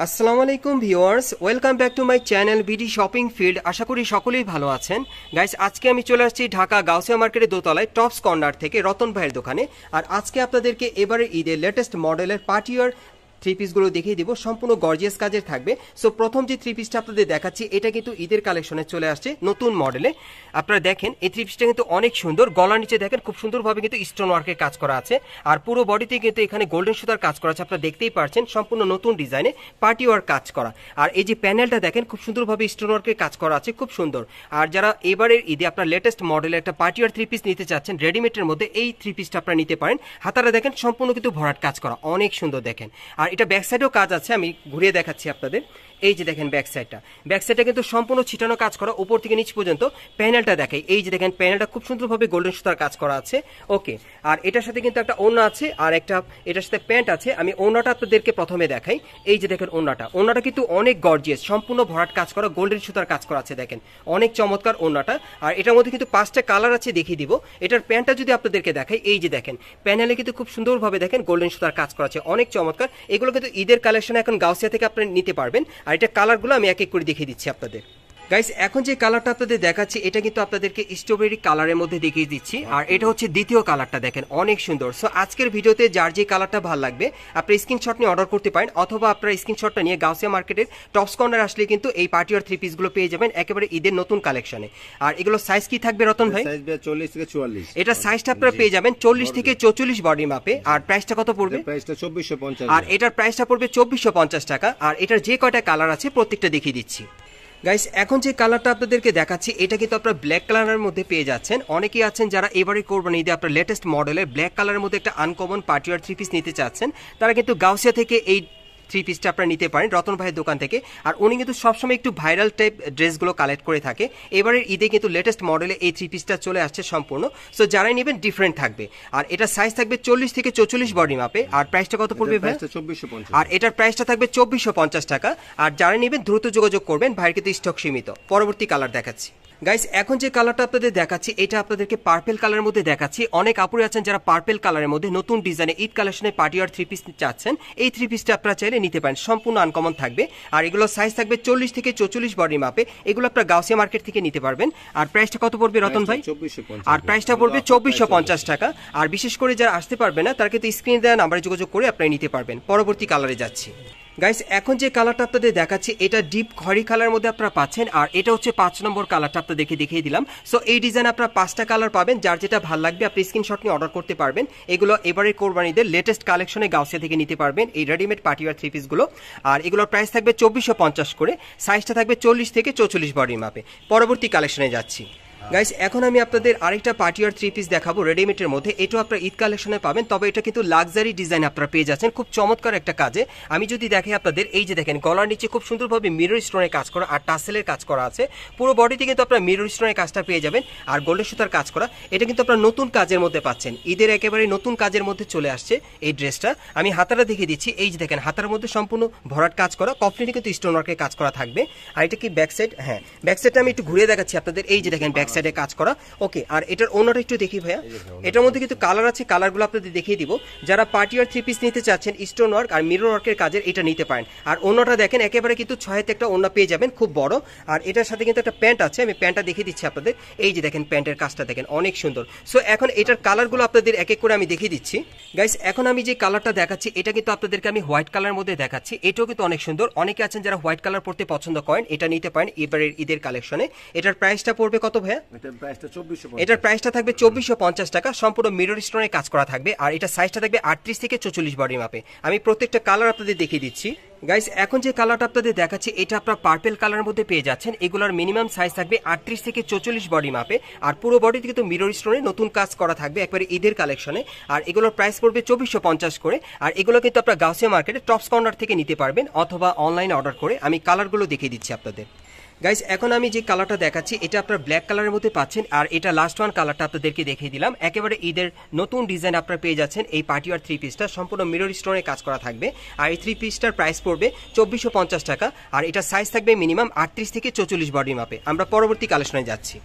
আসসালামু আলাইকুম viewers, welcome back to my channel BD shopping field. আশা করি সকলেই ভালো আছেন। গাইস, আজকে আমি চলে আসছি ঢাকা গাউসিয়া মার্কেটের দোতলায় টপস কর্নার থেকে রতন ভাইয়ের দোকানে। আর আজকে আপনাদেরকে এবারে ঈদের লেটেস্ট মডেলের পার্টিওয়ার থ্রি পিসগুলো দেখিয়ে দিব, সম্পূর্ণ গর্জিয়াস কাজের থাকবে। সো প্রথম যে থ্রি পিসটা আপনাদের দেখাচ্ছি, এটা কিন্তু ঈদের কালেকশনে চলে আসছে নতুন মডেলে। আপনারা দেখেন এই থ্রি পিসটা কিন্তু অনেক সুন্দর। গলার নিচে দেখেন খুব সুন্দরভাবে কিন্তু স্টোন ওয়ার্কের কাজ করা আছে, আর পুরো বডিতে কিন্তু এখানে গোল্ডেন সুতার কাজ করা আছে। আপনারা দেখতেই পাচ্ছেন সম্পূর্ণ নতুন ডিজাইনে পার্টি ওয়ার্ক কাজ করা। আর এই যে প্যানেলটা দেখেন খুব সুন্দরভাবে স্টোন ওয়ার্কের কাজ করা আছে, খুব সুন্দর। আর যারা এবারের ঈদে আপনার লেটেস্ট মডেলের একটা পার্টি ওয়ার থ্রি পিস নিতে চাচ্ছেন রেডিমেডের মধ্যে, এই থ্রি পিসটা আপনারা নিতে পারেন। হাতারা দেখেন সম্পূর্ণ কিন্তু ভরাট কাজ করা, অনেক সুন্দর দেখেন। আর এটা ব্যাক সাইডেও কাজ আছে, আমি ঘুরিয়ে দেখাচ্ছি আপনাদের। এই যে দেখেন ব্যাক সাইডটা কিন্তু সম্পূর্ণ ছিটানো কাজ করা, উপর থেকে নিচ পর্যন্ত। প্যানেলটা দেখাই, এই যে দেখেন প্যানেলটা খুব সুন্দরভাবে গোল্ডেন সুতার কাজ করা আছে। ওকে, আর এটার সাথে কিন্তু একটা ওড়না আছে, আর একটা এটার সাথে প্যান্ট আছে। আমি ওড়নাটা আপনাদেরকে প্রথমে দেখাই। এই যে দেখেন ওড়নাটা কিন্তু অনেক গর্জিয়াস, সম্পূর্ণ ভরাট কাজ করা, গোল্ডেন সুতার কাজ করা আছে। দেখেন অনেক চমৎকার ওড়নাটা। আর এটার মধ্যে কিন্তু 5টা কালার আছে, দেখিয়ে দিব। এটার প্যান্টটা যদি আপনাদেরকে দেখাই, এই যে দেখেন প্যানেলে কিন্তু খুব সুন্দরভাবে দেখেন গোল্ডেন সুতার কাজ করা আছে, অনেক চমৎকার। এগুলো কিন্তু ঈদের কালেকশন এখন গাউসিয়া থেকে আপনি নিতে পারবেন। আর এটা কালারগুলো আমি এক এক করে দেখিয়ে দিচ্ছি আপনাদের। গাইস, এখন যে কালারটা আপনাদের দেখাচ্ছি, এটা কিন্তু আপনাদেরকে স্ট্রবেরি কালারের মধ্যে দেখিয়ে দিচ্ছি। আর এটা হচ্ছে দ্বিতীয় কালারটা, দেখেন অনেক সুন্দর। সো আজকের ভিডিওতে যার যে কালারটা ভালো লাগবে আপনি স্ক্রিনশট নিয়ে অর্ডার করতে পারেন, অথবা আপনারা স্ক্রিনশটটা নিয়ে গাউসিয়া মার্কেটের টপস কর্নার আসলে কিন্তু এই পার্টি ওয়ার থ্রি পিসগুলো পেয়ে যাবেন একেবারে ঈদের নতুন কালেকশনে। আর এগুলো সাইজ কি থাকবে রতন ভাই? সাইজ 40 থেকে 44। এটা সাইজটা আপনারা পেয়ে যাবেন 40 থেকে 44 বডি মাপে। আর প্রাইসটা কত পড়বে? প্রাইসটা 2450। আর এটার প্রাইসটা পড়বে 2450 টাকা। আর এটার যে কয়টা কালার আছে প্রত্যেকটা দেখিয়ে দিচ্ছি। গাইস, এখন যে কালারটা আপনাদেরকে দেখাচ্ছি, এটা কিন্তু আপনারা ব্ল্যাক কালারের মধ্যে পেয়ে যাচ্ছেন। অনেকেই আছেন যারা এবারে কোরবানি ঈদে আপনার লেটেস্ট মডেলের ব্ল্যাক কালারের মধ্যে একটা uncommon party war three piece নিতে চাচ্ছেন, তারা কিন্তু গাউসিয়া থেকে এই থ্রি পিসটা আপনারা নিতে পারেন রতন ভাইয়ের দোকান থেকে। আর উনি কিন্তু সবসময় একটু ভাইরাল টাইপ ড্রেসগুলো কালেক্ট করে থাকে। এবারের ঈদে কিন্তু লেটেস্ট মডেলে এই থ্রি পিসটা চলে আসছে সম্পূর্ণ। সো যারাই নেবেন ডিফারেন্ট থাকবে। আর এটা সাইজ থাকবে 40 থেকে 44 বডি মাপে। আর প্রাইসটা কত পড়বে ভাই? 2450। আর এটার প্রাইসটা থাকবে 2450 টাকা। আর যারা নেবেন দ্রুত যোগাযোগ করবেন, ভাইয়ের কিন্তু স্টক সীমিত। পরবর্তী কালার দেখাচ্ছি। গাইস, এখন যে কালারটা আপনাদের দেখাচ্ছি, এটা আপনাদেরকে পার্পল কালারের মধ্যে দেখাচ্ছি। অনেক আপুরে আছেন যারা পার্পল কালারের মধ্যে নতুন ডিজাইনে ঈদ কালেকশনে পার্টি ওয়ার থ্রি পিস চাচ্ছেন, এই থ্রি পিসটা আপনারা চাইলে নিতে পারেন, সম্পূর্ণ আনকমন থাকবে। আর এগুলো সাইজ থাকবে 40 থেকে 44 বডি মাপে। এগুলো আপনারা গাউসিয়া মার্কেট থেকে নিতে পারবেন। আর প্রাইসটা কত পড়বে রতন ভাই? 2450। আর প্রাইসটা পড়বে 2450 টাকা। আর বিশেষ করে যারা আসতে পারবে না, তারা কিন্তু স্ক্রিনে দেওয়া নাম্বারে যোগাযোগ করে আপনারা নিতে পারবেন। পরবর্তী কালারে যাচ্ছি। গাইস, এখন যে কালারটা আপনাদের দেখাচ্ছি, এটা ডিপ খয়েরি কালার মধ্যে আপনারা পাচ্ছেন। আর এটা হচ্ছে 5 নম্বর কালারটা আপনাদেরকে দেখিয়ে দিলাম। সো এই ডিজাইন আপনারা 5টা কালার পাবেন, যার যেটা ভালো লাগবে আপনি স্ক্রিনশট নিয়ে অর্ডার করতে পারবেন। এগুলো এবারের কোরবানিদের লেটেস্ট কালেকশনে গাউসিয়া থেকে নিতে পারবেন এই রেডিমেড পার্টি ওয়ার থ্রি পিসগুলো। আর এগুলোর প্রাইস থাকবে 2450 করে, সাইজটা থাকবে 40 থেকে 44 বডি মাপে। পরবর্তী কালেকশনে যাচ্ছি। গাইস, এখন আমি আপনাদের আরেকটা পার্টি ওয়ার থ্রি পিস দেখাবো রেডিমেডের মধ্যে। এটাও আপনারা ঈদ কালেকশনে পাবেন, তবে এটা কিন্তু লাক্সারি ডিজাইন আপনারা পেয়ে যাচ্ছেন, খুব চমৎকার একটা কাজে। আমি যদি দেখাই আপনাদের, এই যে দেখেন গলার নিচে খুব সুন্দরভাবে মিরর স্টোনের কাজ করা আর টাসেলের কাজ করা আছে। পুরো বডিতে কিন্তু আপনারা মিরর স্টোনের কাজটা পেয়ে যাবেন, আর গোল্ডেন সুতার কাজ করা। এটা কিন্তু আপনারা নতুন কাজের মধ্যে পাচ্ছেন, ঈদের একেবারে নতুন কাজের মধ্যে চলে আসছে এই ড্রেসটা। আমি হাতাটা দেখিয়ে দিচ্ছি। এই যে দেখেন হাতার মধ্যে সম্পূর্ণ ভরাট কাজ করা, কমপ্লিটলি কিন্তু স্টোন ওয়ার্কের কাজ করা থাকবে। আর এটা কি ব্যাক সাইড? হ্যাঁ, ব্যাক সাইডটা আমি একটু ঘুরিয়ে দেখাচ্ছি আপনাদের। এই যে দেখেন ব্যাক সাইডে কাজ করা। ওকে, আর এটার ওনাটা একটু দেখি ভাইয়া। এটার মধ্যে কিন্তু কালার আছে, কালারগুলো আপনাদের দেখিয়ে দিব। যারা পার্টি ওয়ার থ্রি পিস নিতে চাচ্ছেন স্টোন ওয়ার্ক আর মিরর ওয়ার্কের কাজের, এটা নিতে পারেন। আর ওনাটা দেখেন একেবারে কিন্তু 6 একটা ওনা পেয়ে যাবেন, খুব বড়। আর এটার সাথে কিন্তু একটা প্যান্ট আছে, আমি প্যান্টটা দেখিয়ে দিচ্ছি আপনাদের। এই যে দেখেন প্যান্টের কাজটা দেখেন অনেক সুন্দর। সো এখন এটার কালারগুলো আপনাদের এক এক করে আমি দেখিয়ে দিচ্ছি। গাইস, এখন আমি যে কালারটা দেখাচ্ছি, এটা কিন্তু আপনাদেরকে আমি হোয়াইট কালারের মধ্যে দেখাচ্ছি। এটাও কিন্তু অনেক সুন্দর। অনেকে আছেন যারা হোয়াইট কালার পড়তে পছন্দ করেন, এটা নিতে পারেন এবারের ঈদের কালেকশনে। এটার প্রাইসটা পড়বে কত ভাইয়া? এটার প্রাইসটা 2450। এটার প্রাইসটা থাকবে 2450 টাকা, সম্পূর্ণ মিরর স্টোনের কাজ করা থাকবে। আর এটা সাইজটা থাকবে 38 থেকে 44 বডি মাপে। আমি প্রত্যেকটা কালার আপনাদের দেখিয়ে দিচ্ছি। গাইস, এখন যে কালারটা আপনাদের দেখাচ্ছি, এটা আপনারা পার্পল কালারের মধ্যে পেয়ে যাচ্ছেন। এগুলোর মিনিমাম সাইজ থাকবে 38 থেকে 44 বডি মাপে। আর পুরো বডিতে কিন্তু মিরর স্টোনে নতুন কাজ করা থাকবে একবারে ঈদের কালেকশনে। আর এগুলোর প্রাইস পড়বে 2450 করে। আর এগুলো কিন্তু আপনারা গাউসিয়া মার্কেটে টপস কর্নার থেকে নিতে পারবেন, অথবা অনলাইনে অর্ডার করে। আমি কালারগুলো দেখিয়ে দিচ্ছি আপনাদের। গাইস, এখন আমি যে কালারটা দেখাচ্ছি, এটা আপনারা ব্ল্যাক কালারের মধ্যে পাচ্ছেন। আর এটা লাস্ট ওয়ান কালারটা আপনাদেরকে দেখিয়ে দিলাম। একেবারে ঈদের নতুন ডিজাইন আপনারা পেয়ে যাচ্ছেন এই পার্টি ওয়ার থ্রি পিসটা, সম্পূর্ণ মিরর স্টোনে কাজ করা থাকবে। আর এই থ্রি পিসটার প্রাইস পড়বে 2450 টাকা। আর এটা সাইজ থাকবে মিনিমাম 38 থেকে 44 বডি মাপে। আমরা পরবর্তী কালেকশনে যাচ্ছি।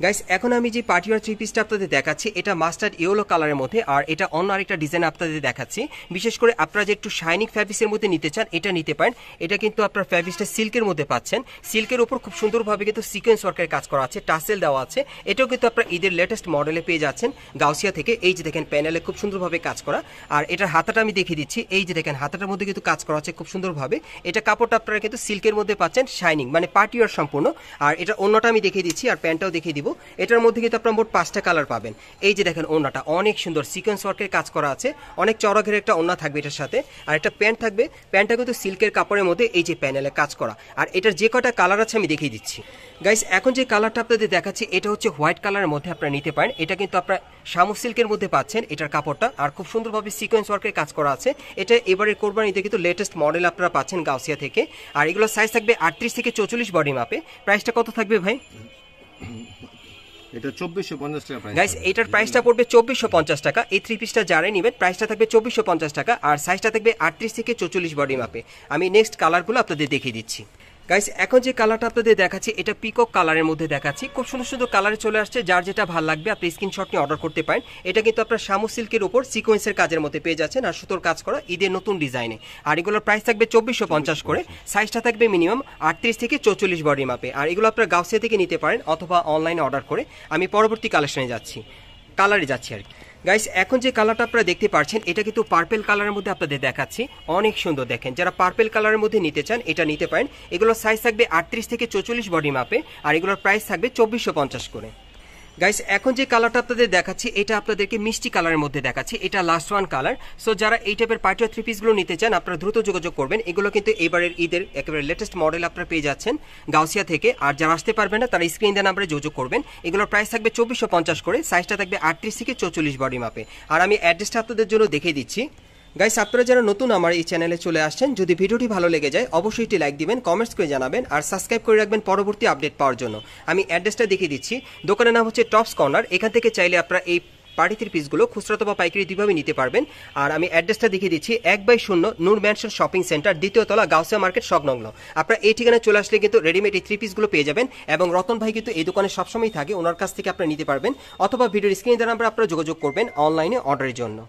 গাইস এখন আমি যে পার্টিওয়ার থ্রি পিসটা আপনাদের দেখাচ্ছি এটা মাস্টার্ড ইয়েলো কালারের মধ্যে, আর এটা অন্য আরেকটা ডিজাইন আপনাদের দেখাচ্ছি। বিশেষ করে আপনারা যে একটু শাইনিং ফ্যাব্রিক্সের মধ্যে নিতে চান এটা নিতে পারেন। এটা কিন্তু আপনার ফ্যাব্রিক্সটা সিল্কের মধ্যে পাচ্ছেন, সিল্কের উপর খুব সুন্দরভাবে কিন্তু সিকোয়েন্স ওয়ার্কের কাজ করা আছে, টাসেল দেওয়া আছে। এটাও কিন্তু আপনারা ঈদের লেটেস্ট মডেলে পেয়ে যাচ্ছেন গাউসিয়া থেকে। এই যে দেখেন প্যানেলে খুব সুন্দরভাবে কাজ করা, আর এটার হাতাটা আমি দেখিয়ে দিচ্ছি। এই যে দেখেন হাতাটার মধ্যে কিন্তু কাজ করা আছে খুব সুন্দরভাবে। এটা কাপড়টা আপনারা কিন্তু সিল্কের মধ্যে পাচ্ছেন, শাইনিং মানে পার্টিওয়ার সম্পূর্ণ। আর এটা অন্যটা আমি দেখিয়ে দিচ্ছি আর প্যান্টটাও দেখিয়ে দিব। এটার মধ্যে কিন্তু আপনারা মোট 5টা কালার পাবেন। এই যে দেখেন ওন্নাটা অনেক সুন্দর সিকোয়েন্স ওয়ার্কের কাজ করা আছে, অনেক চওড়া ঘেরের একটা ওন্না থাকবে এটার সাথে। আর একটা প্যান্ট থাকবে, প্যান্টটা কিন্তু সিল্কের কাপড়ের মধ্যে এই যে প্যানেলে কাজ করা। আর এটার যে কটা কালার আছে আমি দেখিয়ে দিচ্ছি। গাইস এখন যে কালারটা আপনাদের দেখাচ্ছি এটা হচ্ছে হোয়াইট কালারের মধ্যে আপনারা নিতে পারেন। এটা কিন্তু আপনারা শামু সিল্কের মধ্যে পাচ্ছেন এটার কাপড়টা, আর খুব সুন্দরভাবে সিকোয়েন্স ওয়ার্কের কাজ করা আছে। এটা এবারের কোরবানিতে কিন্তু লেটেস্ট মডেল আপনারা পাচ্ছেন গাউসিয়া থেকে। আর এগুলো সাইজ থাকবে 38 থেকে 44 বডি মাপে। প্রাইসটা কত থাকবে ভাই? এটা 2450 টাকা প্রাইস। গাইস এটার প্রাইসটা পড়বে 2450 টাকা। এই থ্রি পিসটা যারাই নেবেন প্রাইসটা থাকবে 2450 টাকা, আর সাইজটা থাকবে 38 থেকে 44 বডি মাপে। আমি নেক্সট কালারগুলো আপনাদের দেখিয়ে দিচ্ছি। গাইস এখন যে কালারটা আপনাদের দেখাচ্ছি এটা পিকক কালারের মধ্যে দেখাচ্ছি। খুব সুন্দর সুন্দর কালারে চলে আসছে, যার যেটা ভালো লাগবে আপনি স্ক্রিনশট নিয়ে অর্ডার করতে পারেন। এটা কিন্তু আপনার শামু সিল্কের উপর সিকোয়েন্সের কাজের মধ্যে পেয়ে যাচ্ছেন, আর সুতোর কাজ করা ঈদের নতুন ডিজাইনে। আর এগুলোর প্রাইস থাকবে 2450 করে, সাইজটা থাকবে মিনিমাম 38 থেকে 44 বডি মাপে। আর এগুলো আপনার গাউসিয়া থেকে নিতে পারেন অথবা অনলাইনে অর্ডার করে। আমি পরবর্তী কালেকশনে যাচ্ছি, কালারে যাচ্ছি আর কি। গাইস এখন যে কালারটা আপনারা দেখতে পাচ্ছেন এটা কিন্তু পার্পেল কালারের মধ্যে আপনাদের দেখাচ্ছি, অনেক সুন্দর। দেখেন যারা পার্পেল কালারের মধ্যে নিতে চান এটা নিতে পারেন। এগুলোর সাইজ থাকবে 38 থেকে 44 বডি মাপে, আর এগুলোর প্রাইস থাকবে 2450 করে। গাইস এখন যে কালারটা আপনাদের দেখাচ্ছি এটা আপনাদেরকে মিষ্টি কালারের মধ্যে দেখাচ্ছি, এটা লাস্ট ওয়ান কালার। সো যারা এই টাইপের পার্টিওয়ার থ্রি পিসগুলো নিতে চান আপনারা দ্রুত যোগাযোগ করবেন। এগুলো কিন্তু এবারের ঈদের একেবারে লেটেস্ট মডেল আপনারা পেয়ে যাচ্ছেন গাউসিয়া থেকে। আর যারা আসতে পারবেন না তারা স্ক্রিন দেওয়া নাম্বারে যোগাযোগ করবেন। এগুলোর প্রাইস থাকবে 2450 করে, সাইজটা থাকবে 38 থেকে 44 বডি মাপে। আর আমি অ্যাড্রেসটা আপনাদের জন্য দেখিয়ে দিচ্ছি। গাইস আপনারা যারা নতুন আমার এই চ্যানেলে চলে আসছেন, যদি ভিডিওটি ভালো লেগে যায় অবশ্যই একটি লাইক দিবেন, কমেন্টস করে জানাবেন, আর সাবস্ক্রাইব করে রাখবেন পরবর্তী আপডেট পাওয়ার জন্য। আমি অ্যাড্রেসটা দেখিয়ে দিচ্ছি। দোকানের নাম হচ্ছে টপস কর্নার। এখান থেকে চাইলে আপনারা এই পার্টি থ্রি পিসগুলো খুচরা অথবা পাইকারি দুইভাবে নিতে পারবেন। আর আমি অ্যাড্রেসটা দেখিয়ে দিচ্ছি 1/0 নূর ম্যানশন শপিং সেন্টার, দ্বিতীয় তলা, গাউসিয়া মার্কেট সংলগ্ন। আপনারা এই ঠিকানায় চলে আসলে কিন্তু রেডিমেড এই থ্রি পিসগুলো পেয়ে যাবেন। এবং রতন ভাই কিন্তু এই দোকানে সবসময় থাকে, ওনার কাছ থেকে আপনারা নিতে পারবেন, অথবা ভিডিওর স্ক্রিনে দেওয়া নাম্বারে আপনারা যোগাযোগ করবেন অনলাইনে অর্ডারের জন্য।